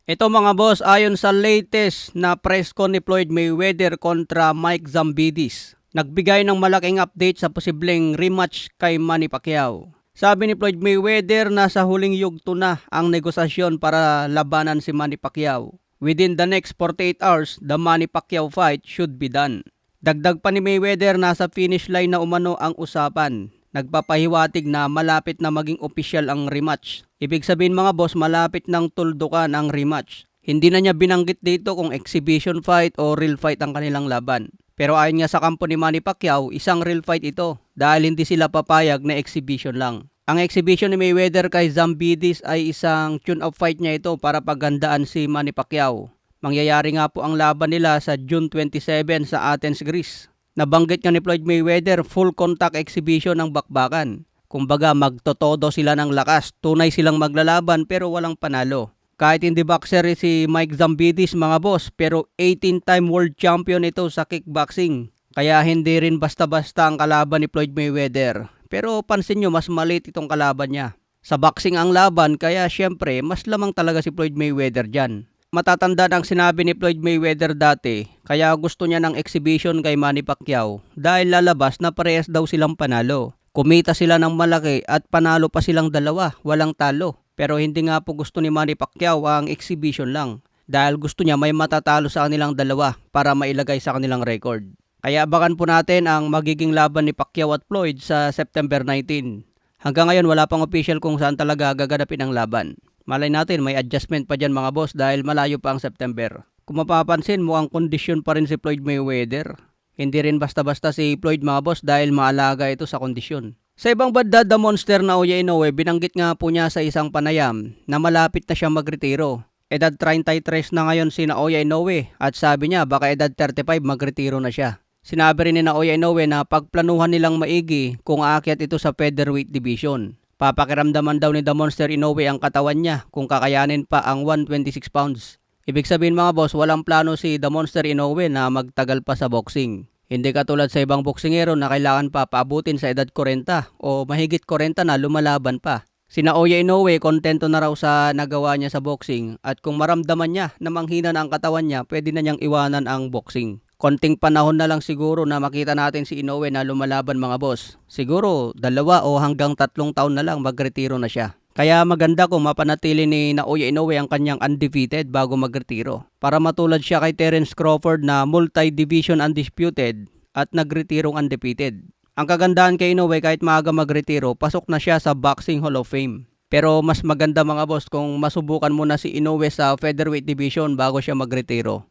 Ito mga boss, ayon sa latest na press con ni Floyd Mayweather kontra Mike Zambidis, nagbigay ng malaking update sa posibleng rematch kay Manny Pacquiao. Sabi ni Floyd Mayweather na sa huling yugto na ang negosasyon para labanan si Manny Pacquiao. Within the next 48 hours, the Manny Pacquiao fight should be done. Dagdag pa ni Mayweather, nasa finish line na umano ang usapan. Nagpapahiwatig na malapit na maging opisyal ang rematch. Ibig sabihin mga boss, malapit nang tuldukan ang rematch. Hindi na niya binanggit dito kung exhibition fight o real fight ang kanilang laban. Pero ayon nga sa kampo ni Manny Pacquiao, isang real fight ito dahil hindi sila papayag na exhibition lang. Ang exhibition ni Mayweather kay Zambidis ay isang tune-up fight niya ito para paghandaan si Manny Pacquiao. Mangyayari nga po ang laban nila sa June 27 sa Athens, Greece. Nabanggit nga ni Floyd Mayweather, full contact exhibition ng bakbakan. Kumbaga magtotodo sila ng lakas, tunay silang maglalaban pero walang panalo. Kahit hindi boxer si Mike Zambidis mga boss, pero 18-time world champion ito sa kickboxing. Kaya hindi rin basta-basta ang kalaban ni Floyd Mayweather. Pero pansin nyo, mas maliit itong kalaban niya. Sa boxing ang laban, kaya syempre mas lamang talaga si Floyd Mayweather dyan. Matatanda ang sinabi ni Floyd Mayweather dati, kaya gusto niya ng exhibition kay Manny Pacquiao dahil lalabas na parehas daw silang panalo. Kumita sila ng malaki at panalo pa silang dalawa, walang talo. Pero hindi nga po gusto ni Manny Pacquiao ang exhibition lang dahil gusto niya may matatalo sa kanilang dalawa para mailagay sa kanilang record. Kaya abakan po natin ang magiging laban ni Pacquiao at Floyd sa September 19. Hanggang ngayon wala pang official kung saan talaga gaganapin ang laban. Malay natin may adjustment pa dyan mga boss dahil malayo pa ang September. Kung mapapansin mo, ang kondisyon pa rin si Floyd Mayweather. Hindi rin basta-basta si Floyd mga boss dahil maalaga ito sa kondisyon. Sa ibang banda, the monster na Naoya Inoue, binanggit nga po niya sa isang panayam na malapit na siya magretiro. Edad 33 na ngayon si Naoya Inoue at sabi niya baka edad 35 magretiro na siya. Sinabi rin ni Naoya Inoue na pagplanuhan nilang maigi kung aakyat ito sa featherweight division. Papakiramdaman daw ni The Monster Inoue ang katawan niya kung kakayanin pa ang 126 pounds. Ibig sabihin mga boss, walang plano si The Monster Inoue na magtagal pa sa boxing. Hindi katulad sa ibang boksingero na kailangan pa paabutin sa edad 40 o mahigit 40 na lumalaban pa. Si Naoya Inoue kontento na raw sa nagawa niya sa boxing at kung maramdaman niya na manghina na ang katawan niya, pwede na niyang iwanan ang boxing. Konting panahon na lang siguro na makita natin si Inoue na lumalaban mga boss. Siguro 2 o hanggang 3 taon na lang magretiro na siya. Kaya maganda kung mapanatili ni Naoya Inoue ang kanyang undefeated bago magretiro. Para matulad siya kay Terence Crawford na multi-division undisputed at nagretirong undefeated. Ang kagandahan kay Inoue, kahit maaga magretiro, pasok na siya sa Boxing Hall of Fame. Pero mas maganda mga boss kung masubukan muna si Inoue sa featherweight division bago siya magretiro.